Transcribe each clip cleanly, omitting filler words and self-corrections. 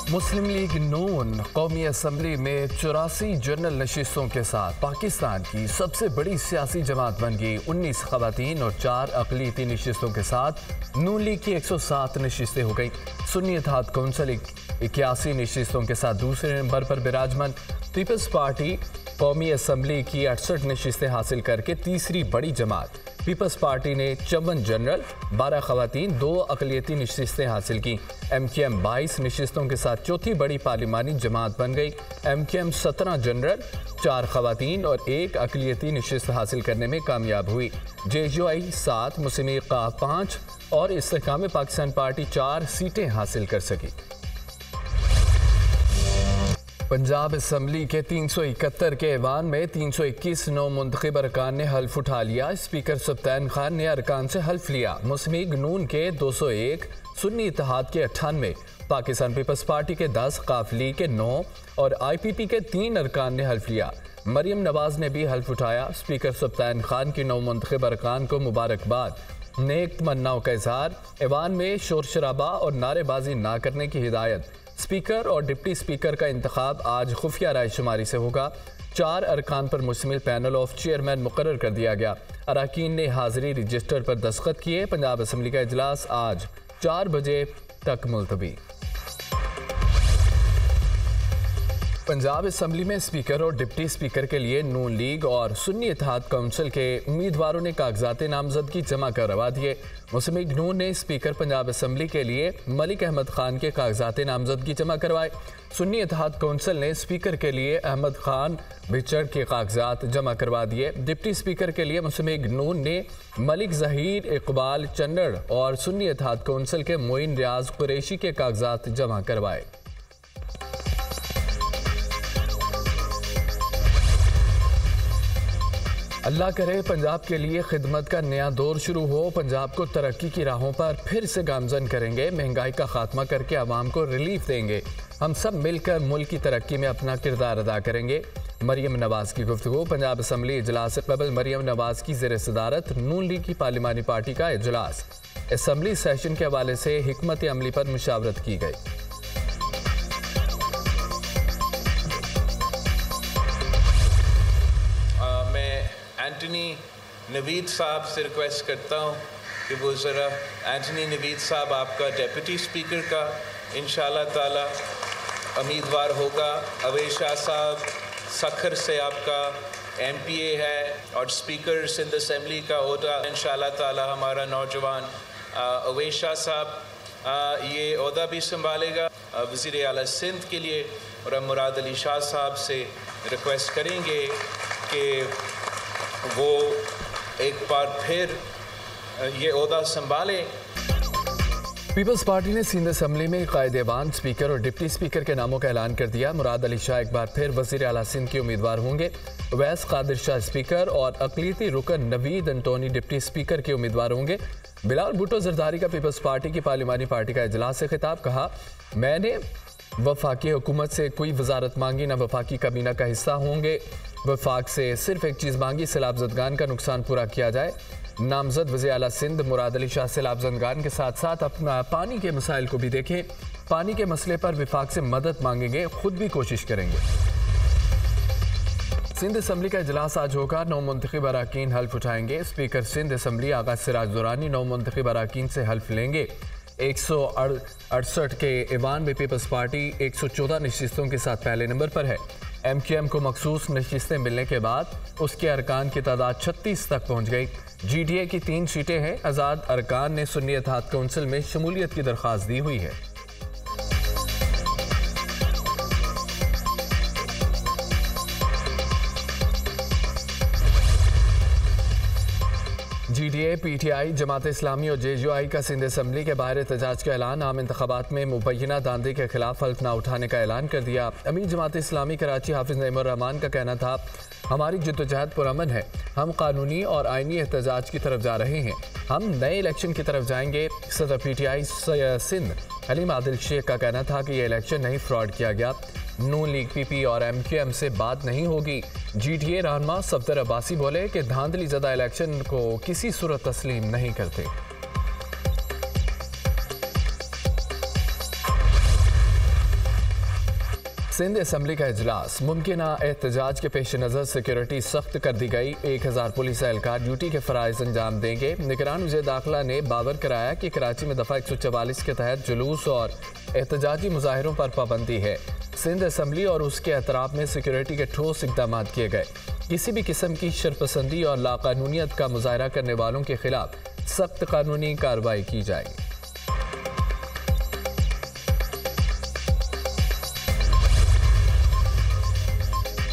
मुस्लिम league नून कौमी assembly में 84 general नशिस्तों के साथ पाकिस्तान की सबसे बड़ी सियासी जमात बन गई। 19 खवातीन और 4 अक़लियती नशिस्तों के साथ नून लीग की 107 नशिस्तें हो गई। सुन्नी इत्तेहाद कौंसिल 81 नशिस्तों के साथ दूसरे नंबर पर विराजमान। पीपल्स पार्टी कौमी असम्बली की 68 नशिस्तें हासिल करके तीसरी बड़ी जमात। पीपल्स पार्टी ने 54 जनरल, 12 खवातीन, 2 अक़लियती नशिस्तें हासिल की। MKM 22 नशिस्तों के साथ चौथी बड़ी पार्लिमानी जमात बन गई। MKM 17 जनरल, 4 खवातीन और 1 अक़लियती नशिस्त हासिल करने में कामयाब हुई। JUI 7, मुस्लिम लीग 5 और इस्तेहकाम पाकिस्तान पार्टी 4 सीटें हासिल कर सकी। पंजाब असम्बली के 371 के ऐवान में 321 नौ मुंतखब अरकान ने हल्फ उठा लिया। स्पीकर सुल्तान खान ने अरकान से हल्फ लिया। मुस्लिम लीग नून के 201, सुन्नी इत्तेहाद के 98, पाकिस्तान पीपल्स पार्टी के 10, काफ लीग के 9 और IPP के 3 अरकान ने हल्फ लिया। मरियम नवाज ने भी हल्फ उठाया। स्पीकर सुल्तान खान की नौ मुंतखब अरकान को मुबारकबाद, नेक तमन्नाओं का इजहार, ऐवान में शोर शराबा और नारेबाजी ना करने की हिदायत। स्पीकर और डिप्टी स्पीकर का इंतखाब आज खुफिया रायशुमारी से होगा। 4 अरकान पर मुश्तमिल पैनल ऑफ चेयरमैन मुकर्रर कर दिया गया। अरकान ने हाजिरी रजिस्टर पर दस्तखत किए। पंजाब असम्बली का इजलास आज 4 बजे तक मुलतवी। पंजाब असम्बली में स्पीकर और डिप्टी स्पीकर के लिए नून लीग और सुन्नी इत्तेहाद कौंसिल के उम्मीदवारों ने कागजात नामजदगी जमा करवा दिए। मुस्लिम लीग नून ने स्पीकर पंजाब असम्बली के लिए मलिक अहमद खान के कागजात नामजदगी जमा करवाए। सुन्नी इत्तेहाद कौंसिल ने स्पीकर के लिए अहमद खान बिचड़ के कागजात जमा करवा दिए। डिप्टी स्पीकर के लिए मुस्लिम लीग नून ने मलिक जहीर इकबाल चन्नड़ और सुन्नी इत्तेहाद कौंसिल के मोइन रियाज कुरैशी के कागजात जमा करवाए। अल्लाह करे पंजाब के लिए खिदमत का नया दौर शुरू हो। पंजाब को तरक्की की राहों पर फिर से गामजन करेंगे। महंगाई का खात्मा करके आवाम को रिलीफ देंगे। हम सब मिलकर मुल्क की तरक्की में अपना किरदार अदा करेंगे। मरियम नवाज की गुफ्तगू। पंजाब असम्बली इजलास से कबल मरियम नवाज की ज़ेर सदारत नून लीग की पार्लिमानी पार्टी का इजलास। असम्बली सेशन के हवाले से हिकमत अमली पर मुशावरत की गई। एंटनी नवीद साहब से रिक्वेस्ट करता हूँ कि वो ज़रा एंटनी नवीद साहब आपका डेप्यूटी स्पीकर का इंशाअल्लाह ताला उम्मीदवार होगा। अवेश शाह साहब सखर से आपका MPA है और स्पीकर सिंध असम्बली का ओहदा इंशाअल्लाह ताला हमारा नौजवान अवेश शाह साहब ये ओहदा भी संभालेगा वज़ीर आला सिंध के लिए। और हम मुराद अली शाह साहब से रिक्वेस्ट करेंगे कि वो एक बार फिर ये ओहदा संभाले। पीपल्स पार्टी ने सिंध असम्बली में कायदेवान स्पीकर और डिप्टी स्पीकर के नामों का ऐलान कर दिया। मुराद अली शाह एक बार फिर वज़ीर आला सिंध के उम्मीदवार होंगे। वैस कादिर शाह स्पीकर और अक़लियती रुकन नवीद अंटोनी डिप्टी स्पीकर के उम्मीदवार होंगे। बिलाल भुट्टो जरदारी का पीपल्स पार्टी की पार्लिमानी पार्टी का इजलास से खिताब। कहा, मैंने वफाकी हुकूमत से कोई वजारत मांगी, न वफाकी काबीना का हिस्सा होंगे। वफाक से सिर्फ एक चीज़ मांगी, सैलाबजदगान का नुकसान पूरा किया जाए। नामजद वज़ीर आला सिंध मुराद अली शाह सैलाबजदगान के साथ साथ अपना पानी के मसाइल को भी देखें। पानी के मसले पर वफाक से मदद मांगेंगे, खुद भी कोशिश करेंगे। सिंध असम्बली का इजलास आज होगा। 9 मुंतखब अरकान हल्फ उठाएंगे। स्पीकर सिंध असम्बली आगा सिराज दुरानी 9 मुंतखब अरकान से हल्फ लेंगे। 168 के ऐवान में पीपल्स पार्टी 114 नशिस्तों के साथ पहले नंबर पर है। MKM को मखसूस नशिस्तें मिलने के बाद उसके अरकान की तादाद 36 तक पहुंच गई। GDA की 3 सीटें हैं। आज़ाद अरकान ने सुन्नी इत्तेहाद कौंसिल में शमूलियत की दरख्वास्त दी हुई है। GDA, PTI, जमात इस्लामी और JUI का सिंध असम्बली के बाहर एहतजाज का ऐलान। आम इंतखाबात में मुबैना दांदे के खिलाफ हल्फ न उठाने का ऐलान कर दिया। अमीर जमात इस्लामी कराची हाफिज नईमुर रहमान का कहना था, हमारी जद्दोजहद पुरअमन है। हम कानूनी और आइनी एहतजाज की तरफ जा रहे हैं। हम नए इलेक्शन की तरफ जाएंगे। सदर PTI सिंध हलीम आदिल शेख का कहना था कि यह इलेक्शन नहीं फ्रॉड किया गया। नून लीग PP और MKM से बात नहीं होगी। GDA रहनुमा सफदर अब्बासी बोले कि धांधली ज़दा इलेक्शन को किसी सूरत तस्लीम नहीं करते। सिंध असम्बली का इजलास, मुमकिन एहतजाज के पेश नज़र सिक्योरिटी सख्त कर दी गई। 1000 पुलिस एहलकार ड्यूटी के फ़राइज़ अंजाम देंगे। निगरान वज़ीर दाखिला ने बावर कराया कि कराची में दफ़ा 144 के तहत जुलूस और एहतजाजी मुजाहिरों पर पाबंदी है। सिंध असम्बली और उसके अतराफ में सिक्योरिटी के ठोस इक़दाम किए गए। किसी भी किस्म की शरपसंदी और लाकानूनियत का मुजाहरा करने वालों के खिलाफ सख्त कानूनी कार्रवाई की जाएगी।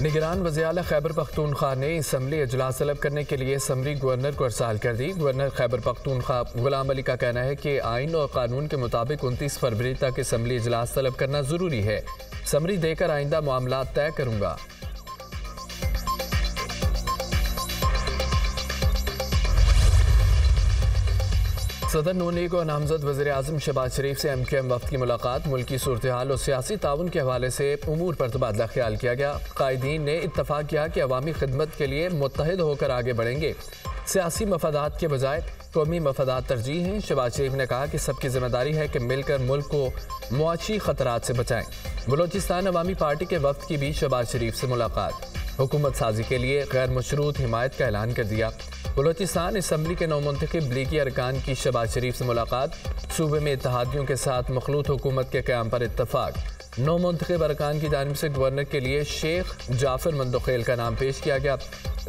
निगरान वज़ीर आला खैबर पख्तूनख्वा ने असम्बली इजलास तलब करने के लिए समरी गवर्नर को अरसाल कर दी। गवर्नर खैबर पख्तूनख्वा गुलाम अली का कहना है कि आइन और कानून के मुताबिक 29 फरवरी तक असम्बली इजलास तलब करना ज़रूरी है। समरी देकर आइंदा मामला तय करूँगा। सदर नून लीग और नामजद वज़ीर आज़म शहबाज शरीफ से MQM वफ़द की मुलाकात। मुल्की सूरत हाल और सियासी ताउन के हवाले से उमूर पर तबादला ख्याल किया गया। कायदीन ने इत्तफ़ाक़ किया कि अवामी खिदमत के लिए मुत्तहिद होकर आगे बढ़ेंगे। सियासी मफादात के बजाय कौमी मफादात तरजीह हैं। शहबाज शरीफ ने कहा कि सबकी जिम्मेदारी है कि मिलकर मुल्क को मुआशी खतरात से बचाएं। बलोचिस्तान अवामी पार्टी के वफ़द की भी शहबाज शरीफ से मुलाकात। हुकूमत साजी के लिए गैर मशरूत हिमायत का ऐलान कर दिया। बलोचिस्तान असम्बली के नौमुंतखब लीगी अरकान की शहबाज शरीफ से मुलाकात। सूबे में इत्तेहादियों के साथ मखलूत हुकूमत के क़याम पर इत्तफाक। नौमुंतखब अरकान की जानिब से गवर्नर के लिए शेख जाफर मंदोखेल का नाम पेश किया गया।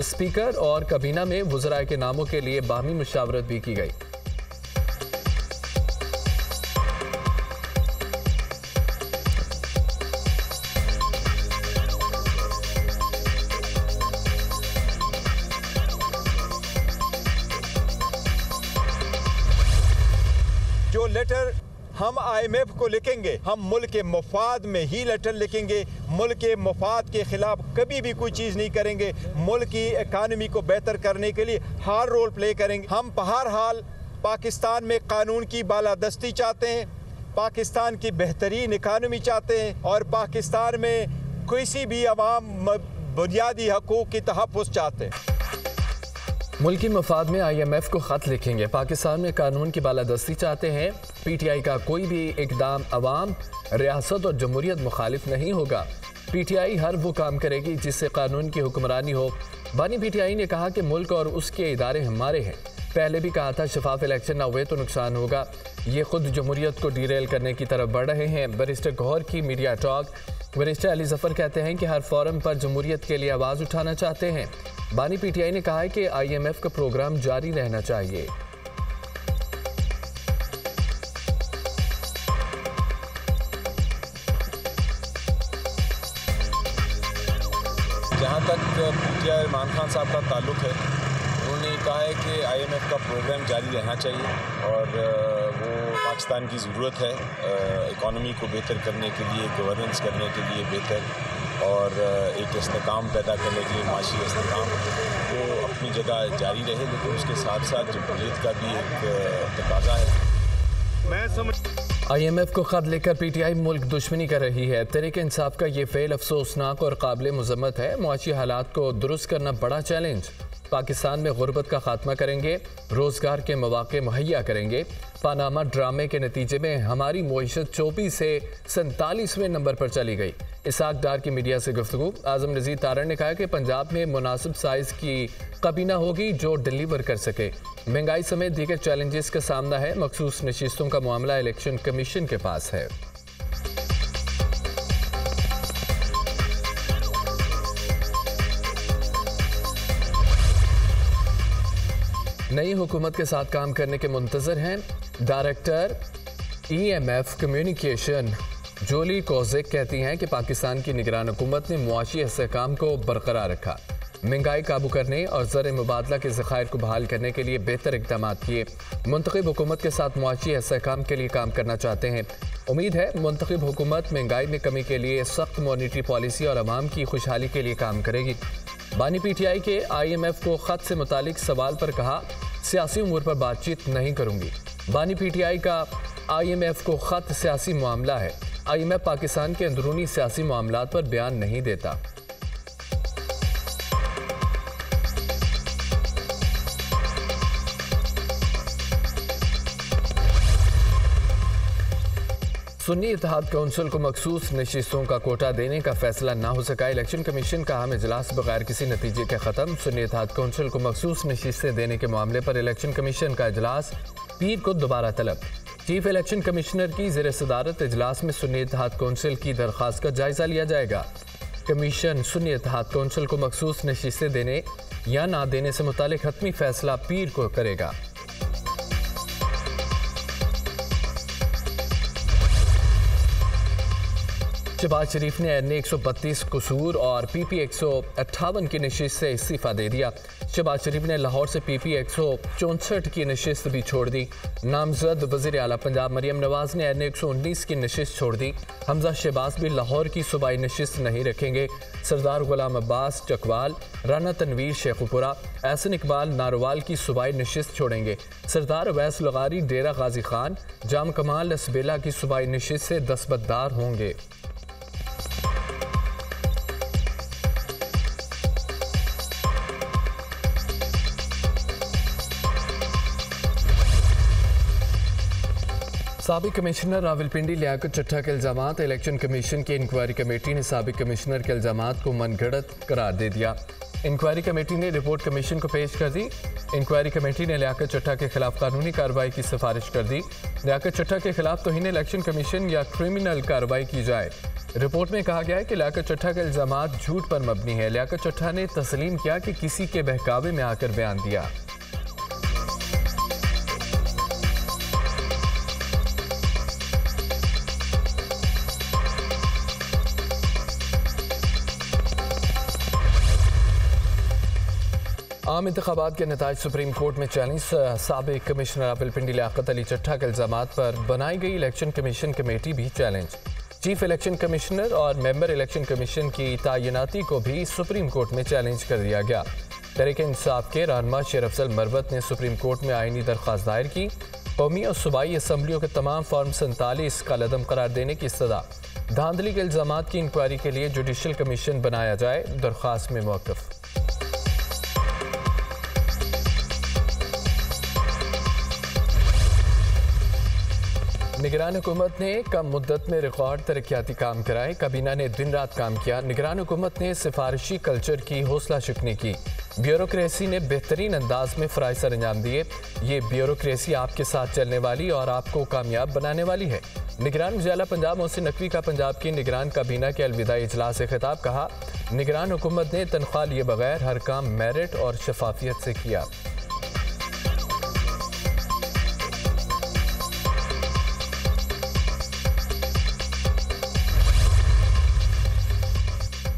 स्पीकर और कबीना में वज़राए के नामों के लिए बाहमी मुशावरत भी की गई। जो लेटर हम IMF को लिखेंगे, हम मुल्क के मफाद में ही लेटर लिखेंगे। मुल्क के मफाद के खिलाफ कभी भी कोई चीज़ नहीं करेंगे। मुल्क की इकानमी को बेहतर करने के लिए हर रोल प्ले करेंगे। हम बहरहाल पाकिस्तान में कानून की बालादस्ती चाहते हैं, पाकिस्तान की बेहतरीन इकानमी चाहते हैं और पाकिस्तान में किसी भी अवाम बुनियादी हकूक़ की तहफ़्फ़ुज़ चाहते हैं। मुल्की मफाद में IMF को ख़त लिखेंगे। पाकिस्तान में कानून की बालादस्ती चाहते हैं। PTI का कोई भी इकदाम अवाम, रियासत और जमहूरियत मुखालिफ नहीं होगा। PTI हर वो काम करेगी जिससे कानून की हुक्मरानी हो। बानी PTI ने कहा कि मुल्क और उसके इदारे हमारे हैं। पहले भी कहा था शफाफ इलेक्शन ना हुए तो नुकसान होगा। ये खुद जमहूरियत को डीरेल करने की तरफ बढ़ रहे हैं। बैरिस्टर गौहर की media talk. Barrister Ali Zafar कहते हैं कि हर फोरम पर जमहूरियत के लिए आवाज़ उठाना चाहते हैं। बानी PTI ने कहा है कि IMF का प्रोग्राम जारी रहना चाहिए। जहाँ तक PTI इमरान खान साहब का ताल्लुक़ है, उन्होंने कहा है कि IMF का प्रोग्राम जारी रहना चाहिए और वो पाकिस्तान की ज़रूरत है इकॉनमी को बेहतर करने के लिए, गवर्नेंस करने के लिए बेहतर और एक इस्तेकाम पैदा करने के लिए माशी इस्तेकाम वो अपनी जगह जारी रहे, लेकिन उसके साथ साथ जमहूरियत का भी एक तकाज़ा है। IMF को ख़त लेकर PTI मुल्क दुश्मनी कर रही है। तहरीक इंसाफ का ये फेल अफसोसनाक और काबिल मज़म्मत है। मुआशी हालात को दुरुस्त करना बड़ा चैलेंज। पाकिस्तान में गुर्बत का खात्मा करेंगे, रोज़गार के मौक़े मुहैया करेंगे। पानामा ड्रामे के नतीजे में हमारी मुईशत 24 से 47वें नंबर पर चली गई। इसाक डार की मीडिया से गुफ्तगू। आज़म नज़ीर तारड़ ने कहा कि पंजाब में मुनासिब साइज़ की कबीना होगी जो डिलीवर कर सके। महंगाई समेत दीगर चैलेंजेस का सामना है। मखसूस नशिस्तों का मामला इलेक्शन कमीशन के पास है। नई हुकूमत के साथ काम करने के मुंतज़र हैं। डायरेक्टर EMF कम्युनिकेशन जोली कोज़ेक कहती हैं कि पाकिस्तान की निगरान हुकूमत ने मुआशी इस्तेहकाम को बरकरार रखा, महंगाई काबू करने और ज़र मुबादला के ज़खायर को बहाल करने के लिए बेहतर इक़दाम किए। मुंतखब हुकूमत के साथ मुआशी इस्तेहकाम के लिए काम करना चाहते हैं। उम्मीद है मुंतखब हुकूमत महंगाई में कमी के लिए सख्त मॉनिटरी पॉलिसी और आवाम की खुशहाली के लिए काम करेगी। बानी PTI के IMF को ख़त से मुतालिक सवाल पर कहा, सियासी उमूर पर बातचीत नहीं करूँगी। बानी PTI का IMF को ख़त सियासी मामला है। IMF पाकिस्तान के अंदरूनी सियासी मामलात पर बयान नहीं देता। सुन्नी इत्तेहाद कौंसिल को मखसूस नशिस्तों का कोटा देने का फैसला ना हो सका। इलेक्शन कमीशन का अहम इजलास बगैर किसी नतीजे के खत्म। सुन्नी इत्तेहाद कौंसिल को मखसूस नशिस्तें देने के मामले पर इलेक्शन कमीशन का इजलास पीर को दोबारा तलब। चीफ इलेक्शन कमिश्नर की ज़ेर सदारत इजलास में सुन्नी इत्तेहाद कौंसिल की दरख्वास्त का जायजा लिया जाएगा। कमीशन सुन्नी इत्तेहाद कौंसिल को मखसूस नशिस्तें देने या ना देने से मुतालिक हतमी फैसला पीर को करेगा। शहबाज शरीफ ने एन 132 कसूर और PP 158 की नशिस्त से इस्तीफा दे दिया। शहबाज शरीफ ने लाहौर से PP 164 की नशिस्त भी छोड़ दी। नामजद वज़ीर आला पंजाब मरियम नवाज ने एन 119 की नशिस्त छोड़ दी। हमजा शहबाज भी लाहौर की सूबाई नशिस्त नहीं रखेंगे। सरदार गुलाम अब्बास चकवाल, राना तनवीर शेखुपुरा, एहसन इकबाल नारोवाल की सूबाई नशिस्त छोड़ेंगे। सरदार अवैस लगारी डेरा गाजी खान, जाम कमाल असबेला की सूबाई नशिस्त से दस्तबरदार होंगे। साबिक कमिश्नर रावलपिंडी लियाकत चट्टा के इल्ज़ामात। इलेक्शन कमीशन की इंक्वायरी कमेटी ने साबिक कमिश्नर के इल्ज़ामात को मनगढ़ंत करार दे दिया। इंक्वायरी कमेटी ने रिपोर्ट कमीशन को पेश कर दी। इंक्वायरी कमेटी ने लियाकत चट्टा के खिलाफ कानूनी कार्रवाई की सिफारिश कर दी। लियाकत चट्टा के खिलाफ तौहीन इलेक्शन कमीशन या क्रिमिनल कार्रवाई की जाए। रिपोर्ट में कहा गया है कि लियाकत चट्टा के इल्ज़ामात झूठ पर मबनी है। लियाकत चट्टा ने तस्लीम किया कि किसी के बहकावे में आकर बयान दिया। आम इंतखाबात के नताइज सुप्रीम कोर्ट में चैलेंज। साबिक कमिश्नर रावलपिंडी लियाकत अली चट्टा के इल्ज़ामात पर बनाई गई इलेक्शन कमीशन कमेटी भी चैलेंज। चीफ इलेक्शन कमिश्नर और मेंबर इलेक्शन कमीशन की तैनाती को भी सुप्रीम कोर्ट में चैलेंज कर दिया गया। तहरीक-ए-इंसाफ के रहनुमा शेर अफजल मरवत ने सुप्रीम कोर्ट में आईनी दरख्वास्त दायर की। कौमी और सूबाई असम्बलियों के तमाम फॉर्म 47 का लदम करार देने की सदा। धांधली के इल्ज़ामात की इंक्वायरी के लिए जुडिशल कमीशन बनाया जाए, दरख्वास्त में मौक़िफ़। निगरान हुकूमत ने कम मुद्दत में रिकॉर्ड तरक्याती काम कराए। काबीना ने दिन रात काम किया। निगरान हुकूमत ने सिफारिशी कल्चर की हौसला शिकनी की। ब्यूरोक्रेसी ने बेहतरीन अंदाज में फ़राइज़ सर अंजाम दिए। ये ब्यूरोक्रेसी आपके साथ चलने वाली और आपको कामयाब बनाने वाली है। निगरान वज़ीर पंजाब मोहसिन नकवी का पंजाब की निगरान काबीना के अलविदाई इजलास से खिताब। कहा, निगरान हुकूमत ने तनख्वाह लिए बगैर हर काम मेरिट और शफाफियत से किया।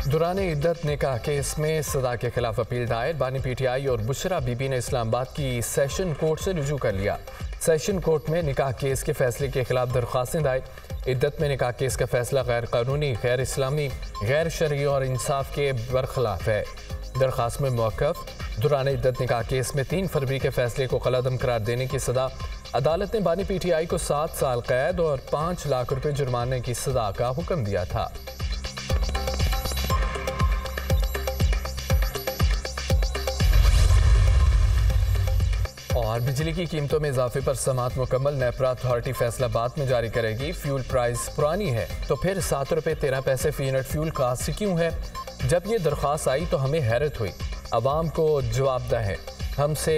दौरान इद्दत निकाह केस में सजा के खिलाफ अपील दायर। बानी PTI और बुशरा बीबी ने इस्लामाबाद की सेशन कोर्ट से रुजू कर लिया। सेशन कोर्ट में निकाह केस के फैसले के खिलाफ दरख्वास्तें दायर। इद्दत में निकाह केस का फैसला गैर कानूनी, गैर इस्लामी, गैर शरई और इंसाफ के बरखिलाफ है। दरख्वास्त में मौक़िफ़। दौरान इद्दत निकाह केस में 3 फरवरी के फैसले को कलअदम करार देने की सजा। अदालत ने बानी PTI को 7 साल कैद और 5 लाख रुपये जुर्माने की सजा का हुक्म दिया था। और बिजली की कीमतों में इजाफे पर समाअत मुकम्मल। नेपरा अथॉरिटी फैसला बाद में जारी करेगी। फ्यूल प्राइस पुरानी है तो फिर 7 रुपये 13 पैसे फी यूनिट फ्यूल कास्ट क्यों है? जब ये दरख्वास्त आई तो हमें हैरत हुई। अवाम को जवाबदेह है। हमसे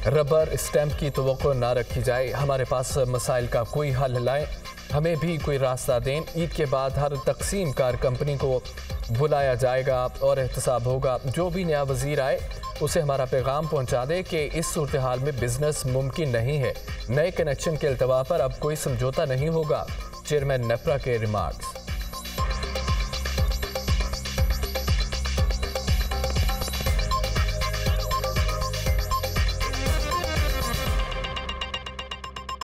रबर स्टैम्प की तवक्को ना रखी जाए। हमारे पास मसाइल का कोई हल लाएं, हमें भी कोई रास्ता दें। ईद के बाद हर तकसीम कार कंपनी को बुलाया जाएगा और एहतसाब होगा। जो भी नया वजीर आए उसे हमारा पैगाम पहुंचा दे कि इस सूरत हाल में बिजनेस मुमकिन नहीं है। नए कनेक्शन के अल्तवा पर अब कोई समझौता नहीं होगा। चेयरमैन नेपरा के रिमार्क्स।